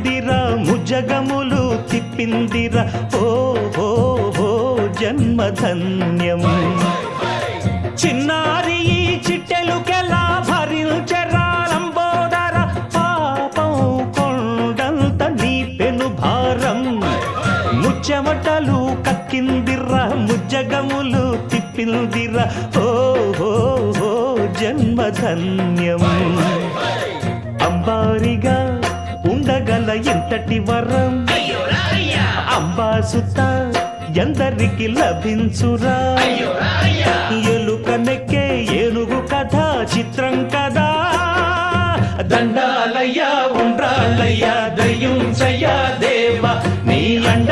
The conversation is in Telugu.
తిప్పిందిరా ముజగములు తిప్పిందిరా ఓ హో హో జన్మధన్యం చిన్నారి ఈ చిట్టెలుకెలా భరించెరా లంబోదర పాపం కొండంత నీ పెను భారం ముచ్చెమటలు కక్కిందిరా ముజ్జగములు తిప్పిందిరా ఓ హో హో జన్మధన్యం అంబారిగా ఉండగల ఎంతటి వరం అంబాసుత ఎందరికి లభించురా ఎలుక నెక్కే ఏనుగు కథ చిత్రం కదా దండాలయ్యా ఉండ్రాళ్ళయ్యా దయ్యుంచయ్యా దేవ నీ అండ